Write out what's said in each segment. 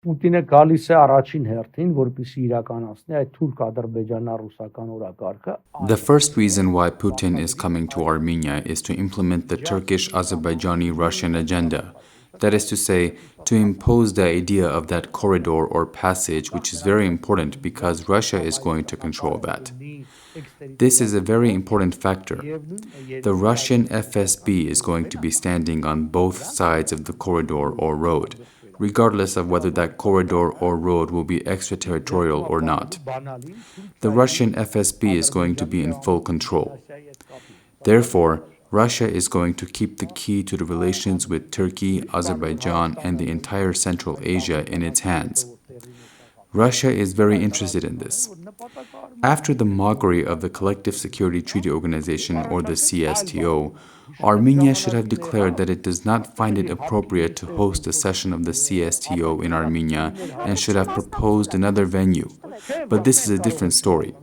Պուտինը գալիս է առաջին հերթին, որպեսզի իրականացնի այդ թուրք-ադրբեջանա-ռուսական օրակարգը. The first reason why Putin is coming to Armenia is to implement the Turkish-Azerbaijani-Russian agenda. That is to say, to impose the idea of that corridor or passage, which is very important because Russia is going to control that. This is a very important factor. The Russian FSB is going to be standing on both sides of the corridor or road, regardless of whether that corridor or road will be extraterritorial or not. The Russian FSB is going to be in full control. Therefore, Russia is going to keep the key to the relations with Turkey, Azerbaijan, and the entire Central Asia in its hands. Russia is very interested in this. After the mockery of the Collective Security Treaty Organization, or the CSTO, Armenia should have declared that it does not find it appropriate to host a session of the CSTO in Armenia and should have proposed another venue. But this is a different story.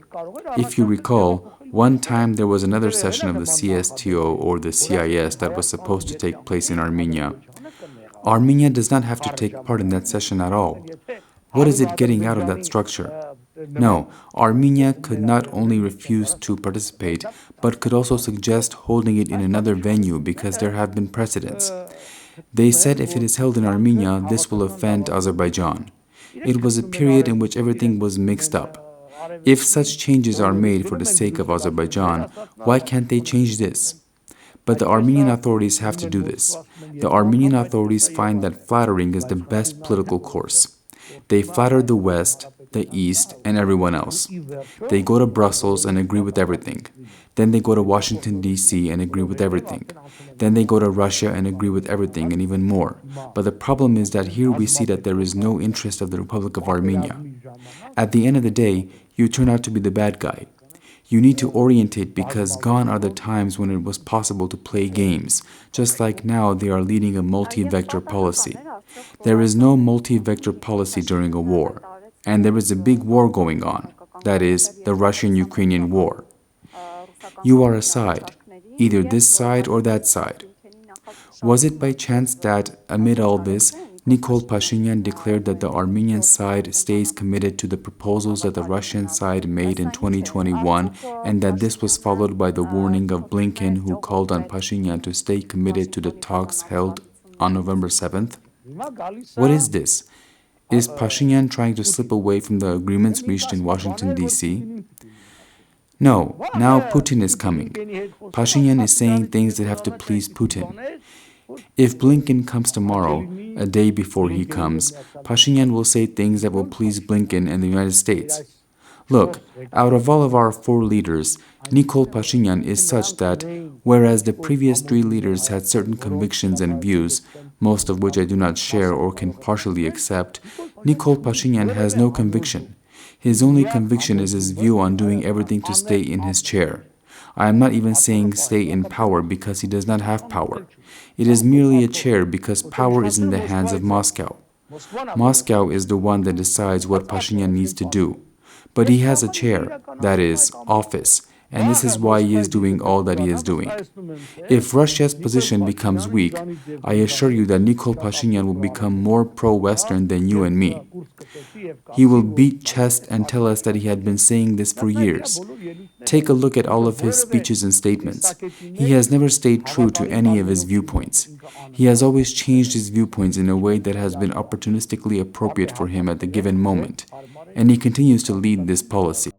If you recall, one time there was another session of the CSTO or the CIS that was supposed to take place in Armenia. Armenia does not have to take part in that session at all. What is it getting out of that structure? No, Armenia could not only refuse to participate, but could also suggest holding it in another venue because there have been precedents. They said if it is held in Armenia, this will offend Azerbaijan. It was a period in which everything was mixed up. If such changes are made for the sake of Azerbaijan, why can't they change this? But the Armenian authorities have to do this. The Armenian authorities find that flattering is the best political course. They flatter the West, the East, and everyone else. They go to Brussels and agree with everything. Then they go to Washington, D.C. and agree with everything. Then they go to Russia and agree with everything and even more. But the problem is that here we see that there is no interest of the Republic of Armenia. At the end of the day, you turn out to be the bad guy. You need to orientate because gone are the times when it was possible to play games. Just like now, they are leading a multi-vector policy. There is no multi-vector policy during a war. And there is a big war going on. That is, the Russian-Ukrainian war. You are a side, either this side or that side. Was it by chance that, amid all this, Nikol Pashinyan declared that the Armenian side stays committed to the proposals that the Russian side made in 2021 and that this was followed by the warning of Blinken, who called on Pashinyan to stay committed to the talks held on November 7th? What is this? Is Pashinyan trying to slip away from the agreements reached in Washington, D.C.? No, now Putin is coming. Pashinyan is saying things that have to please Putin. If Blinken comes tomorrow, a day before he comes, Pashinyan will say things that will please Blinken and the United States. Look, out of all of our four leaders, Nikol Pashinyan is such that, whereas the previous three leaders had certain convictions and views, most of which I do not share or can partially accept, Nikol Pashinyan has no conviction. His only conviction is his view on doing everything to stay in his chair. I am not even saying stay in power because he does not have power. It is merely a chair because power is in the hands of Moscow. Moscow is the one that decides what Pashinyan needs to do. But he has a chair, that is, office, and this is why he is doing all that he is doing. If Russia's position becomes weak, I assure you that Nikol Pashinyan will become more pro-Western than you and me. He will beat chest and tell us that he had been saying this for years. Take a look at all of his speeches and statements. He has never stayed true to any of his viewpoints. He has always changed his viewpoints in a way that has been opportunistically appropriate for him at the given moment. And he continues to lead this policy.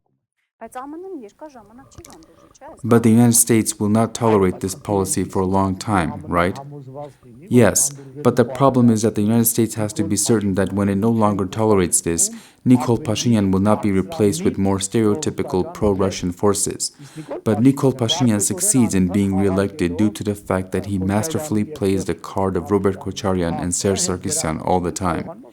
But the United States will not tolerate this policy for a long time, right? Yes, but the problem is that the United States has to be certain that when it no longer tolerates this, Nikol Pashinyan will not be replaced with more stereotypical pro-Russian forces. But Nikol Pashinyan succeeds in being re-elected due to the fact that he masterfully plays the card of Robert Kocharyan and Serge Sarkisyan all the time.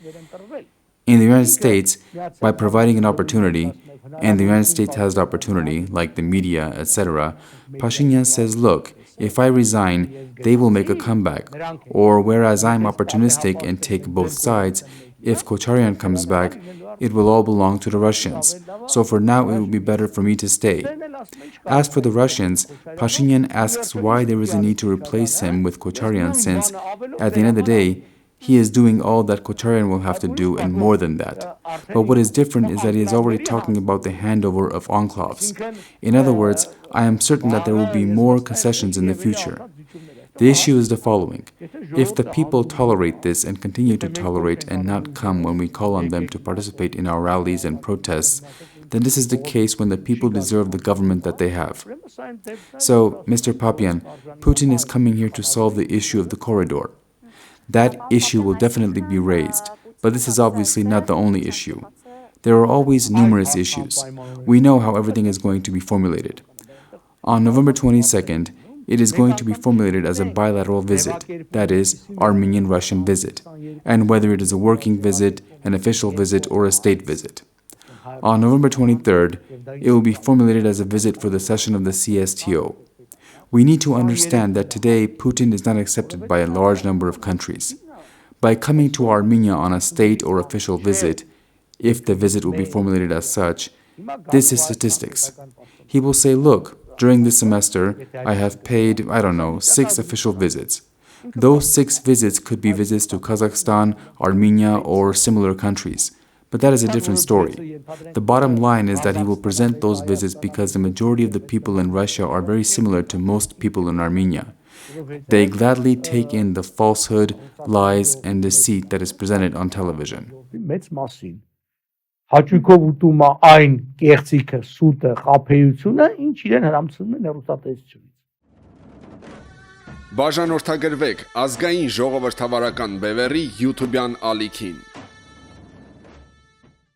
In the United States, by providing an opportunity, and the United States has the opportunity, like the media, etc., Pashinyan says, look, if I resign, they will make a comeback. Or whereas I'm opportunistic and take both sides, if Kocharyan comes back, it will all belong to the Russians. So for now, it will be better for me to stay. As for the Russians, Pashinyan asks why there is a need to replace him with Kocharyan since, at the end of the day, He is doing all that Kocharyan will have to do and more than that. But what is different is that he is already talking about the handover of enclaves. In other words, I am certain that there will be more concessions in the future. The issue is the following. If the people tolerate this and continue to tolerate and not come when we call on them to participate in our rallies and protests, then this is the case when the people deserve the government that they have. So, Mr. Papian, Putin is coming here to solve the issue of the corridor. That issue will definitely be raised, but this is obviously not the only issue. There are always numerous issues. We know how everything is going to be formulated. On November 22nd, it is going to be formulated as a bilateral visit, that is, Armenian-Russian visit, and whether it is a working visit, an official visit, or a state visit. On November 23rd, it will be formulated as a visit for the session of the CSTO. We need to understand that today Putin is not accepted by a large number of countries. By coming to Armenia on a state or official visit, if the visit will be formulated as such, this is statistics. He will say, look, during this semester, I have paid, 6 official visits. Those 6 visits could be visits to Kazakhstan, Armenia, or similar countries. But that is a different story. The bottom line is that he will present those visits because the majority of the people in Russia are very similar to most people in Armenia. They gladly take in the falsehood, lies, and deceit that is presented on television. Հաճույքով ուտում է այն կեղծիքը, սուտը, խաբեությունը, ինչ իրեն հրամցնում են հեռուստատեսությունից։ Բաժանորդագրվեք ազգային ժողովրդավարական բևեռի YouTube-յան ալիքին։